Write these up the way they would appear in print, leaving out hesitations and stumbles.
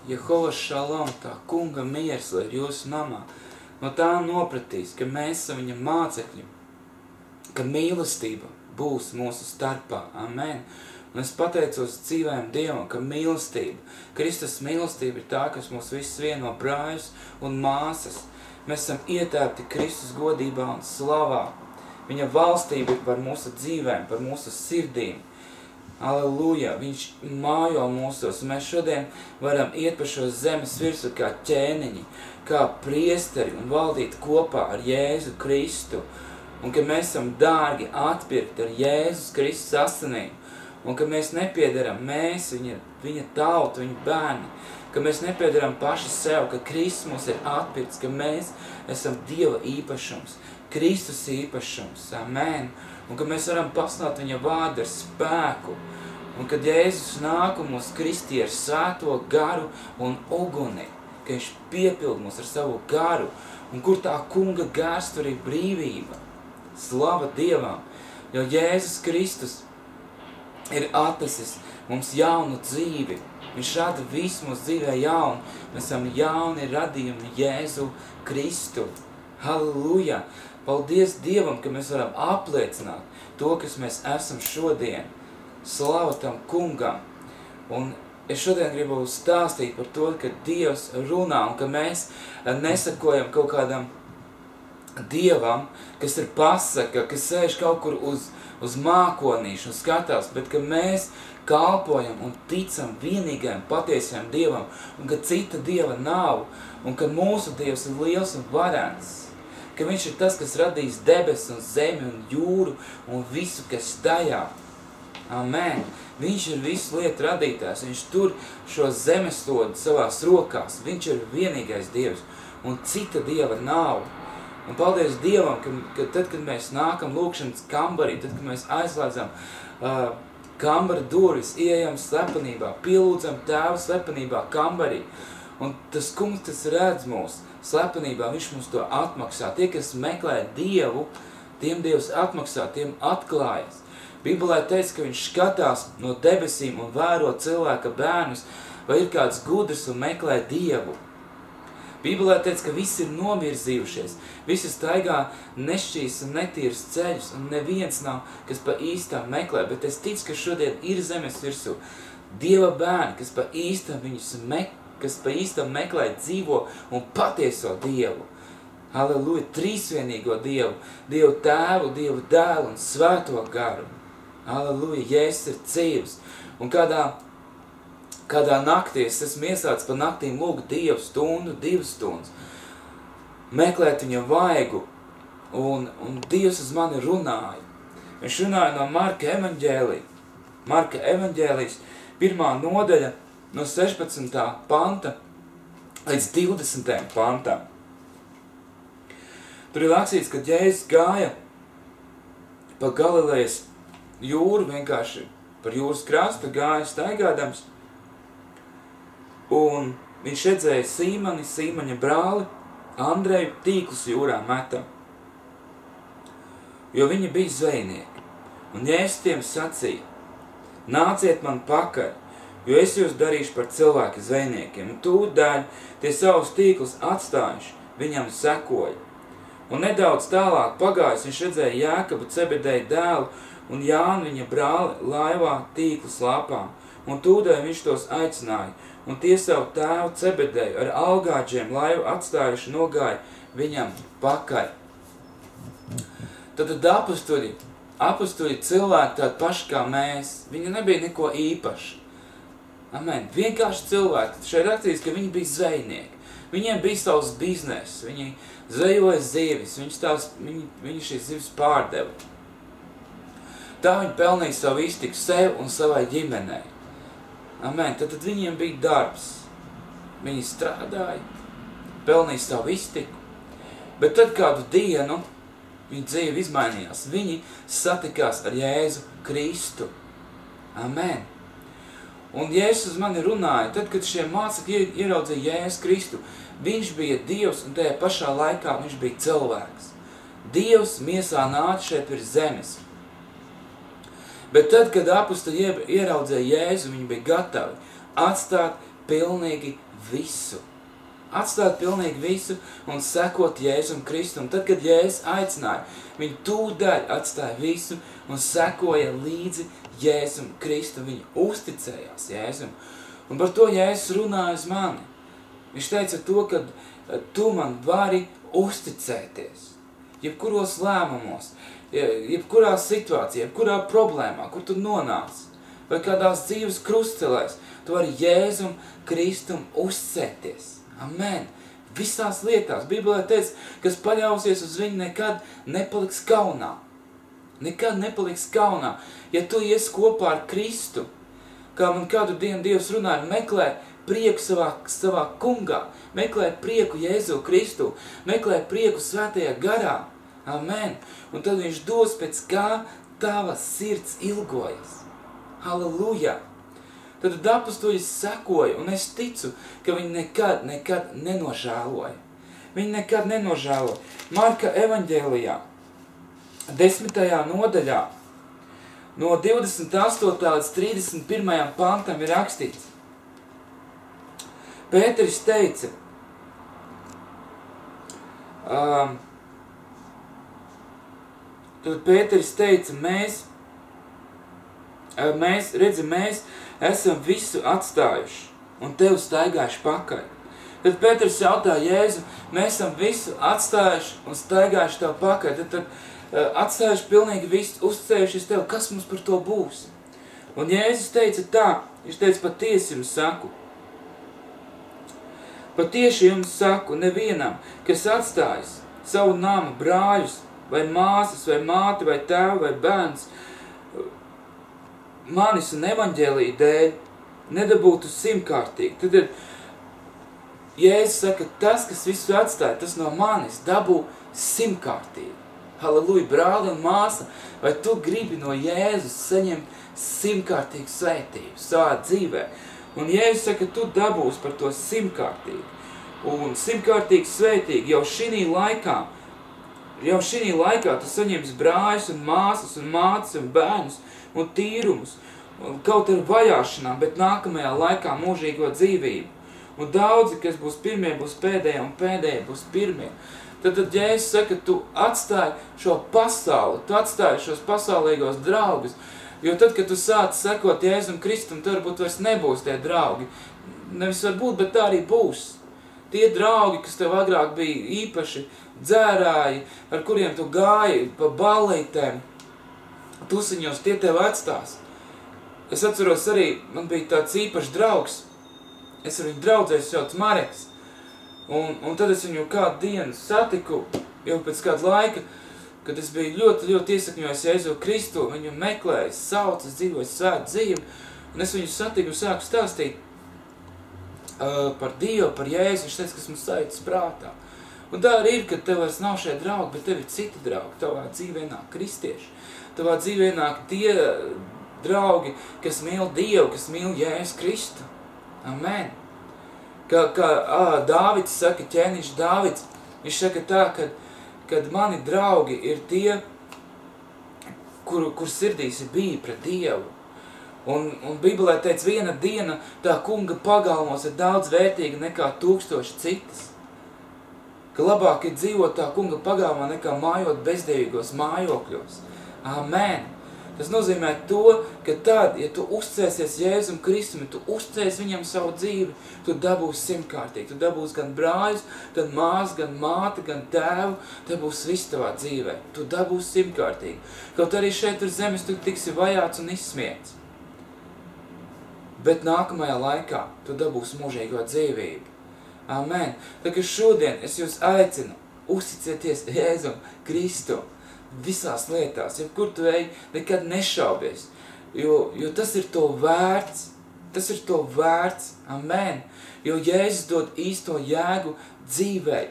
Jehova Šalom, tā kunga miers, lai ir jūsu namā. No tā nopratīs, ka mēs esam viņa mācekļi, ka mīlestība būs mūsu starpā. Amen. Un es pateicos dzīvēm Dievam, ka mīlestība, Kristus mīlestība ir tā, kas mūs visus vieno brāļus un māsas. Mēs esam ietērpti Kristus godībā un slavā. Viņa valstība ir par mūsu dzīvēm, par mūsu sirdīm. Aleluja, viņš mājo mūsos. Mēs šodien varam iet pa šo zemes virsmu kā ķēniņi, kā priesteri un valdīt kopā ar Jēzu Kristu. Un ka mēs esam dārgi atpirkti ar Jēzus Kristus asinīm. Un ka mēs nepiedaram, mēs, viņa tauta, viņa bērni, ka mēs nepiedaram paši sev, ka Kristus mūs ir atpirkts, ka mēs esam Dieva īpašums, Kristus īpašums. Amen. Un ka mēs varam paslāt viņa vārdu ar spēku. Un kad Jēzus nāk un mūs kristīja ar svēto garu un uguni, ka viņš piepild mūs ar savu garu, un kur tā kunga gars, tur ir brīvība. Slava Dievam, jo Jēzus Kristus ir atnesis mums jaunu dzīvi. Viņš rada visu mūsu dzīvē jaunu. Mēs esam jauni radījumi Jēzu Kristu. Halleluja! Paldies Dievam, ka mēs varam apliecināt to, kas mēs esam šodien. Slava tam kungam. Un es šodien gribu stāstīt par to, ka Dievs runā un ka mēs nesakojam kaut kādam Dievam, kas ir pasaka, kas sēž kaut kur uz mākonīšu un skatās, bet ka mēs kalpojam un ticam vienīgajam patiesajam Dievam, un ka cita Dieva nav, un ka mūsu Dievs ir liels un varens, ka viņš ir tas, kas radīs debes un zemi un jūru un visu, kas tajā. Amen. Viņš ir visu lietu radītājs, viņš tur šo zemeslodu savās rokās, viņš ir vienīgais Dievs, un cita Dieva nav. Un paldies Dievam, ka tad, kad mēs nākam lūkšanas kambarī, tad, kad mēs aizslēdzam kambara durvis, ieejam slepenībā, pielūdzam Tēvu slepenībā kambarī, un tas kungs, tas redz mūs slepenībā, viņš mums to atmaksā. Tie, kas meklē Dievu, tiem Dievs atmaksā, tiem atklājas. Bībelē teica, ka viņš skatās no debesīm un vēro cilvēka bērnus, vai ir kāds gudrs un meklē Dievu. Bībelē teica, ka visi ir nomirzījušies, visi staigā nešķīs un netīrus ceļus, un neviens nav, kas pa īstām meklē, bet es ticu, ka šodien ir zemes virsū Dieva bērni, kas pa īstam meklē dzīvo un patieso Dievu. Halleluja, trīsvienīgo Dievu, Dievu Tēvu, Dievu Dēlu un Svēto garu. Halleluja, Jēzus ir dzīvs. Un kādā naktī es esmu iesācis pa naktīm lūgt Dievu stundu, 2 stundas, meklēt viņa vaigu, un Dievs uz mani runāja. Viņš runāja no Marka evaņģēlija. Marka evaņģēlijs, 1. nodaļa, no 16. panta līdz 20. pantam. Tur ir rakstīts, ka Jēzus gāja pa Galilejas jūru, vienkārši par jūras krastu gāja staigādams, un viņš redzēja Sīmaņa brāli, Andreju tīklus jūrā metam, jo viņi bija zvejnieki. Un Jēzus tiem sacīja, nāciet man pakaļ, jo es jūs darīšu par cilvēku zvejniekiem. Un tūdaļ tie savus tīklus atstājuši, viņam sekoja. Un nedaudz tālāk pagājis, viņš redzēja Jēkabu Cebedeja dēlu un Jānu viņa brāli laivā tīklu slāpām. Un tūdaļ viņš tos aicināja, un tie savu tēvu Cebedeju ar algāģiem laivu atstājuši nogāja viņam pakaļ. Tad apustuļi cilvēki tādi paši kā mēs, viņi nebija neko īpaši. Amen. Vienkārši cilvēki. Šeit rakstīts, ka viņi bija zvejnieki. Viņiem bija savs biznes, viņi zvejoja zivis, viņi šīs zivis pārdeva. Tā viņi pelnīja savu iztiku sev un savai ģimenei. Amen. Tad viņiem bija darbs. Viņi strādāja, pelnīja savu iztiku. Bet tad kādu dienu viņa dzīve izmainījās. Viņi satikās ar Jēzu Kristu. Amen. Un Jēzus uz mani runāja, tad, kad šie mācekļi ieraudzīja Jēzus Kristu, viņš bija Dievs un tajā pašā laikā viņš bija cilvēks. Dievs miesā nāca šeit virs zemes. Bet tad, kad apustuļi ieraudzīja Jēzu, viņi bija gatavi atstāt pilnīgi visu. Atstāt pilnīgi visu un sekot Jēzum Kristum. Tad, kad Jēzus aicināja, viņi tūdaļ atstāja visu un sekoja līdzi Jēzum Kristum. Viņi uzticējās Jēzum. Un par to Jēzus runāja uz mani. Viņš teica to, ka tu man vari uzticēties. Jebkuros lēmumos, jebkurā situācijā, jebkurā problēmā, kur tu nonāc, vai kādās dzīves krustcelēs, tu vari Jēzum Kristum uzticēties. Amen. Visās lietās. Bībelē teica, kas paļausies uz viņu, nekad nepaliks kaunā. Nekad nepaliks kaunā. Ja tu ies kopā ar Kristu, kā man kādu dienu Dievs runāja, meklē prieku savā kungā, meklē prieku Jēzu Kristu, meklē prieku svētajā garā. Amen. Un tad viņš dos pēc kā tava sirds ilgojas. Halleluja. Tad apustuļi sekoja, un es ticu, ka viņi nekad nenožēloja. Viņi nekad nenožēloja. Marka evaņģēlijā, 10. nodaļā, no 28. līdz 31. pantam ir rakstīts. Pēteris teica, mēs esam visu atstājuši un tev staigājuši pakaļ. Tad Pēters jautāja Jēzu, mēs esam visu atstājuši un staigājuši tev pakaļ. Tad atstājuši pilnīgi visu, uzticējušies tev, kas mums par to būs? Un Jēzus teica tā, viņš teica, patiesi jums saku. Patieši jums saku, nevienam, kas atstājas savu namu, brāļus, vai māsas, vai māti, vai tēvu, vai bērns, manis un evaņģēlija dēļ, nedabūtu 100-kārtīgi. Tad Jēzus saka, tas, kas visu atstāja, tas no manis dabū 100-kārtīgi. Halleluja, brāli un māsa, vai tu gribi no Jēzus saņemt 100-kārtīgu svētību savā dzīvē? Un Jēzus saka, tu dabūsi par to 100-kārtīgi. Un 100-kārtīgi svētīgi jau šī laikā tu saņemsi brāļus un māsas un mātes un bērnus un tīrumus, un kaut ar vajāšanām, bet nākamajā laikā mūžīgo dzīvību. Un daudzi, kas būs pirmie, būs pēdējie, un pēdējie būs pirmie. Tad Jēzus saka, tu atstāji šo pasauli, tu atstāji šos pasaulīgos draugus, jo tad, kad tu sāc sekot Jēzum Kristum, tad varbūt vairs nebūs tie draugi. Nevis varbūt, bet tā arī būs. Tie draugi, kas tev agrāk bija īpaši dzērāji, ar kuriem tu gāji pa ballītēm, tusiņos, tie tev atstās. Es atceros arī, man bija tāds īpašs draugs, es ar viņu draudzēju sauc Mareks, un tad es viņu kādu dienu satiku, jau pēc kāda laika, kad es biju ļoti iesakņojis Jēzu Kristu, viņu meklēju, saucu, es dzīvoju svētu dzīvi, un es viņu satiku un sāku stāstīt par Dievu, par Jēzu, viņš teica, kas mums sajūtas prātā. Un tā arī ir, kad tev vairs nav šie draugi, bet tev ir citi draugi, tavā dzīvē nāk kristieši. Tavā dzīvē nāk tie draugi, kas mīl Dievu, kas mīl Jēzus Kristu. Amen. Kā Dāvids saka, ķēniņš Dāvids, viņš saka tā, kad mani draugi ir tie, kur sirdīs ir bija pret Dievu. Un Bībelē teica, viena diena tā kunga pagalmos ir daudz vērtīga nekā 1000 citas. Ka labāk ir dzīvot tā kunga pagalmā nekā mājot bezdievīgos mājokļos. Amen. Tas nozīmē to, ka tad, ja tu uzticēsies Jēzum Kristum, ja tu uzticēsi viņam savu dzīvi, tu dabūsi 100-kārtīgi. Tu dabūsi gan brāļus, gan māsu, gan māti, gan tēvu, te būs viss tavā dzīvē. Tu dabūsi 100-kārtīgi. Kaut arī šeit uz zemes tu tiksi vajāts un izsmiets. Bet nākamajā laikā tu dabūsi mūžīgo dzīvību. Amen. Tā kā šodien es jūs aicinu uzticēties Jēzum Kristu visās lietās, jebkur tu ej, nekad nešaubies, jo tas ir to vērts, amen, jo Jēzus dod īsto jēgu dzīvei,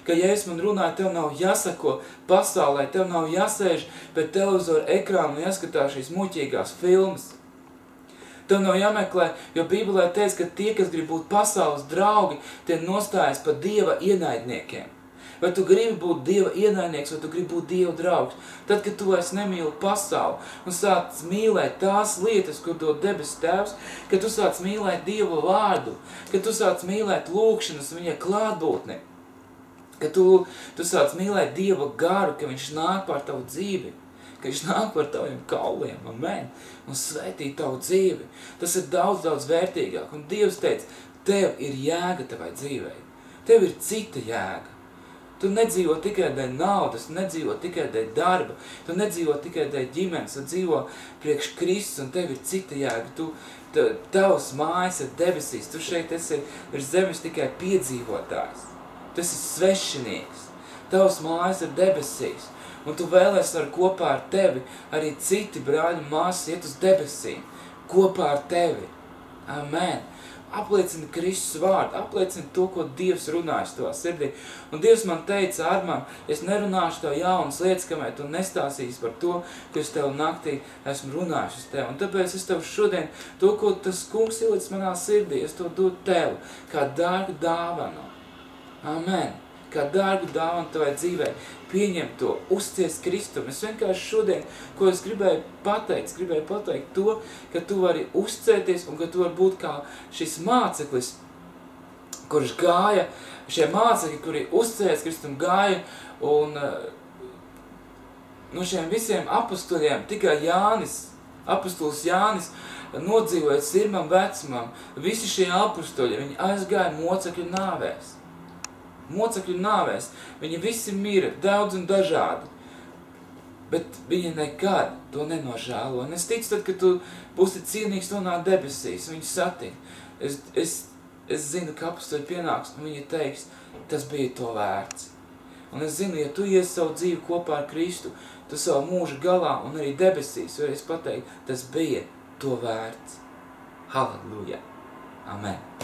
ka Jēzus man runāja, tev nav jāsako pasaulē, tev nav jāsēž pēc televizora ekrāna un jāskatās šīs muļķīgās filmas. Tev nav jāmeklē, jo Bībelē teica, ka tie, kas grib būt pasaules draugi, tie nostājas pa Dieva ienaidniekiem. Vai tu gribi būt Dieva ienaidnieks, vai tu gribi būt Dieva draugs? Tad, kad tu vairs nemīli pasauli un sāc mīlēt tās lietas, kur dod debesu Tēvs, kad tu sāc mīlēt Dieva vārdu, kad tu sāc mīlēt lūkšanas viņa klātbūtni, kad tu sāc mīlēt Dieva garu, ka viņš nāk pār tavu dzīvi, ka viņš nāk par taviem kauliem, amen, un svētī tavu dzīvi. Tas ir daudz, daudz vērtīgāk. Un Dievs teica, tev ir jēga tavai dzīvei. Tev ir cita jēga. Tu nedzīvo tikai dēļ naudas, tu nedzīvo tikai dēļ darba, tu nedzīvo tikai dēļ ģimenes, tu dzīvo priekš Kristus, un tev ir cita jēga. Tavs mājas ir debesīs, tu šeit esi virs zemes tikai piedzīvotājs. Tu esi svešinieks. Tavs mājas ir debesīs, un tu vēlies ar kopā ar tevi arī citi brāļi un māsas iet uz debesīm, kopā ar tevi. Amen. Apliecini Kristus vārdu, apliecini to, ko Dievs runājas tavā sirdī. Un Dievs man teica, Arman, es nerunāšu tev jaunas lietas, kamēr tu nestāsīsi par to, ko es tev naktī esmu runājuši uz tevi. Un tāpēc es tev šodien, to, ko tas kungs ielicis manā sirdī, es to dodu tev, kā dārgu dāvanu. Amen. Kā dārgu dāvanu tavai dzīvei. Pieņem to, uzties Kristum. Es vienkārši šodien, ko es gribēju pateikt to, ka tu vari uzcēties un ka tu vari būt kā šis māceklis, kurš gāja, šie mācekļi, kuri uzcējas Kristum gāja un no šiem visiem apostoļiem tikai apostols Jānis nodzīvoja sirmam vecumam. Visi šie apostoļi, viņi aizgāja mocekļu nāvēs. Viņi visi mira, daudz un dažādi, bet viņi nekad to nenožēlo. Un es ticu tad, ka tu būsi cienīgs nonākt debesīs, viņi satik. Es zinu, ka apostoļi pienāks, un viņi teiks, tas bija to vērts. Un es zinu, ja tu iesi savu dzīvi kopā ar Kristu, tu savu mūžu galā un arī debesīs varēsi pateikt, tas bija to vērts. Halleluja. Amen.